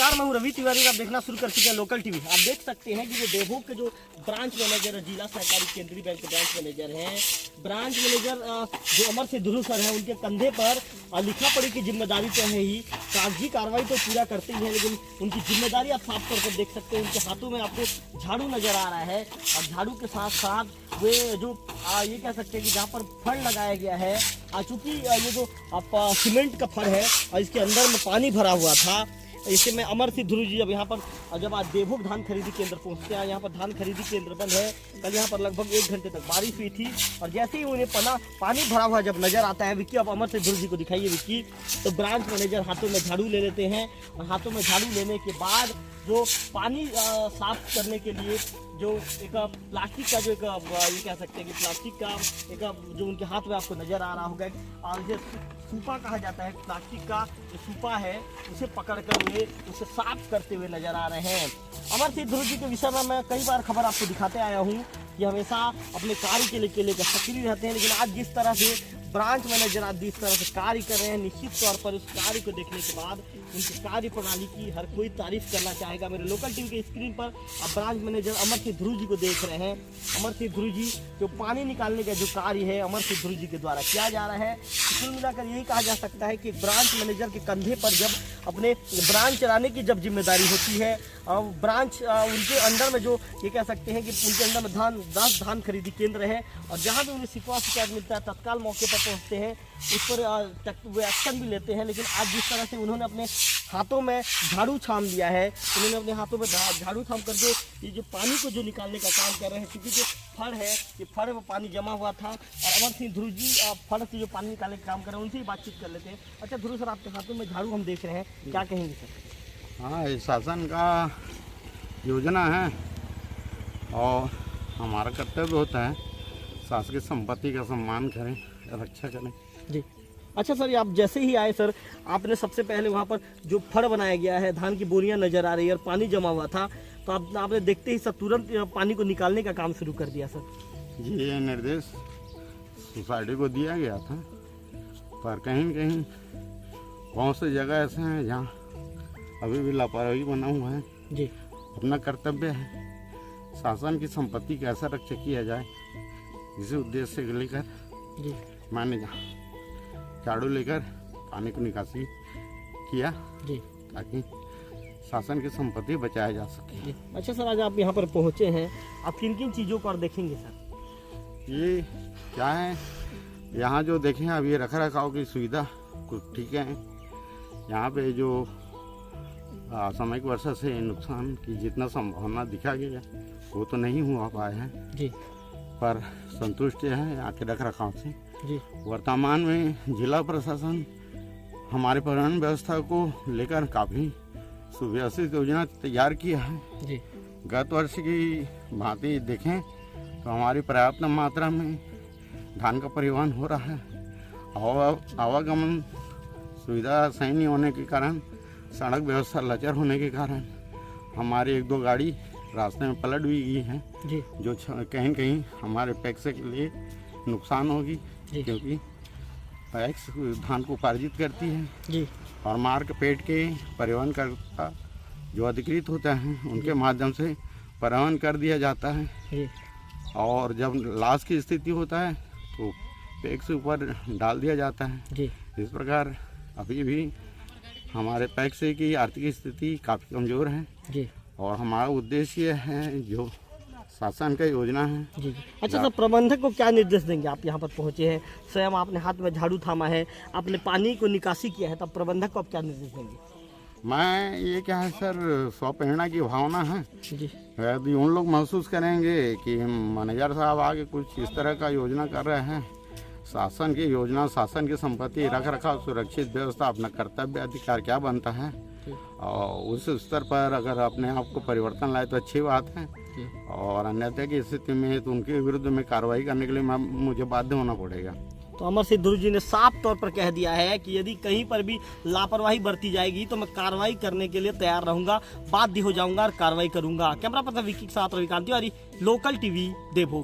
नमस्कार, मैं हूं रवि तिवारी। आप देखना शुरू कर चुके हैं लोकल टीवी। आप देख सकते हैं कि जो देवभोग के जो ब्रांच मैनेजर है, जिला सहकारी केंद्रीय बैंक के ब्रांच मैनेजर हैं, ब्रांच मैनेजर जो अमर सिंह ध्रुव सर हैं, उनके कंधे पर लिखा पढ़ी की जिम्मेदारी तो है ही, कागजी कार्रवाई तो पूरा करते ही है, लेकिन उनकी जिम्मेदारी आप साफ तौर पर देख सकते हैं। उनके हाथों में आपको झाड़ू नजर आ रहा है और झाड़ू के साथ साथ वे जो ये कह सकते हैं कि जहाँ पर फड़ लगाया गया है, चूंकि ये जो सीमेंट का फड़ है और इसके अंदर में पानी भरा हुआ था, इससे मैं अमर सिंह ध्रुव जी जब यहाँ पर जब आज देवभोग धान खरीदी केंद्र पहुँचते हैं, यहाँ पर धान खरीदी केंद्र बंद है। कल यहाँ पर लगभग 1 घंटे तक बारिश हुई थी और जैसे ही उन्हें पानी भरा हुआ जब नजर आता है, विक्की अब अमर सिंह ध्रुव जी को दिखाइए विक्की, तो ब्रांच मैनेजर हाथों में झाड़ू ले लेते हैं और हाथों में झाड़ू लेने के बाद जो पानी साफ करने के लिए जो एक प्लास्टिक का जो एक ये कह सकते हैं कि प्लास्टिक का एक जो उनके हाथ में आपको नजर आ रहा होगा, और ये सूपा कहा जाता है, प्लास्टिक का जो सूपा है उसे पकड़कर वे उसे साफ करते हुए नजर आ रहे हैं। अमर सिंह ध्रुव जी के विषय में मैं कई बार खबर आपको दिखाते आया हूँ कि हमेशा अपने कार्य के लेकर सक्रिय रहते हैं, लेकिन आज जिस तरह से ब्रांच मैनेजर आज जिस तरह से कार्य कर रहे हैं, निश्चित तौर पर उस कार्य को देखने के बाद उनकी कार्य प्रणाली की हर कोई तारीफ करना चाहेगा। मेरे लोकल टीवी के स्क्रीन पर आप ब्रांच मैनेजर अमर सिंह ध्रुव जी को देख रहे हैं। अमर सिंह ध्रुव जी जो पानी निकालने का जो कार्य है अमर सिंह ध्रुव जी के द्वारा किया जा रहा है। कुल मिलाकर यही कहा जा सकता है कि ब्रांच मैनेजर के कंधे पर जब अपने ब्रांच चलाने की जब जिम्मेदारी होती है, ब्रांच उनके अंदर में जो ये कह सकते हैं कि उनके अंदर में 10 धान खरीदी केंद्र है और जहाँ भी उन्हें शिकायत मिलता है तत्काल मौके पर पहुँचते हैं, उस पर वे एक्शन भी लेते हैं। लेकिन आज जिस तरह से उन्होंने अपने हाथों में झाड़ू थाम लिया है, उन्होंने अपने हाथों में झाड़ू थाम कर ये जो पानी को जो निकालने का काम कर रहे हैं, क्योंकि जो फड़ है ये फड़ में पानी जमा हुआ था और अमर सिंह ध्रुव जी फड़ से जो पानी निकालने का काम कर रहे हैं, उनसे ही बातचीत कर लेते हैं। अच्छा ध्रुव सर, आपके हाथों में झाड़ू हम देख रहे हैं, क्या कहेंगे सर? हाँ, ये शासन का योजना है और हमारा कर्तव्य होता है शासकीय संपत्ति का सम्मान करें, रक्षा करें जी। अच्छा सर, आप जैसे ही आए सर, आपने सबसे पहले वहाँ पर जो फड़ बनाया गया है, धान की बोरियां नजर आ रही है और पानी जमा हुआ था, तो आपने देखते ही सर तुरंत पानी को निकालने का काम शुरू कर दिया सर? जी, ये निर्देश सोसाइटी को दिया गया था, पर कहीं न कहीं बहुत सी जगह ऐसे हैं जहाँ अभी भी लापरवाही बना हुआ है जी। अपना कर्तव्य है शासन की संपत्ति कैसा रक्षा किया जाए, इसी उद्देश्य से लेकर जी मैंने झाड़ू लेकर पानी को निकासी किया जी, ताकि शासन की संपत्ति बचाया जा सके जी। अच्छा सर, आज आप यहाँ पर पहुँचे हैं, आप किन किन चीज़ों को और देखेंगे सर? ये क्या है, यहाँ जो देखें अब ये रख रखाव की सुविधा कुछ ठीक है। यहाँ पे जो सामयिक वर्षा से नुकसान की जितना संभावना दिखा गया वो तो नहीं हुआ पाया है जी, पर संतुष्ट है यहाँ के रख रखाव से जी। वर्तमान में जिला प्रशासन हमारे परिवहन व्यवस्था को लेकर काफ़ी सुव्यवस्थित योजना तैयार किया है जी। गत वर्ष की भांति देखें तो हमारी पर्याप्त मात्रा में धान का परिवहन हो रहा है। आवागमन सुविधा सही नहीं होने के कारण, सड़क व्यवस्था लचर होने के कारण हमारी 1-2 गाड़ी रास्ते में पलट भी गई हैं जी, जो कहीं कहीं हमारे पैक्स के लिए नुकसान होगी, क्योंकि पैक्स धान को उपार्जित करती है जी। और मार्ग पेट के परिवहन करता जो अधिकृत होता है उनके माध्यम से परिवहन कर दिया जाता है जी। और जब लॉस की स्थिति होता है तो पैक्स ऊपर डाल दिया जाता है जी। इस प्रकार अभी भी हमारे पैक्स की आर्थिक स्थिति काफ़ी कमज़ोर है जी। और हमारा उद्देश्य है जो शासन का योजना है जी। अच्छा सर, प्रबंधक को क्या निर्देश देंगे? आप यहाँ पर पहुँचे हैं, स्वयं आपने हाथ में झाड़ू थामा है, आपने पानी को निकासी किया है, तब प्रबंधक को आप क्या निर्देश देंगे? मैं ये क्या है सर, स्वप्रेरणा की भावना है जी। यदि उन लोग महसूस करेंगे कि मैनेजर साहब आगे कुछ इस तरह का योजना कर रहे हैं, शासन की योजना, शासन की संपत्ति रख रखाव सुरक्षित व्यवस्था, अपना कर्तव्य अधिकार क्या बनता है और उस स्तर पर अगर अपने आप को परिवर्तन लाए तो अच्छी बात है और अन्यथा की स्थिति में तो उनके विरुद्ध में कार्रवाई करने के लिए मुझे बाध्य होना पड़ेगा। तो अमर सिंह ध्रुव जी ने साफ तौर पर कह दिया है कि यदि कहीं पर भी लापरवाही बरती जाएगी तो मैं कार्रवाई करने के लिए तैयार रहूंगा, बाध्य हो जाऊंगा और कार्रवाई करूंगा। कैमरा पर्सन विक्की के साथ रविकांत तिवारी, लोकल टीवी, देवभोग।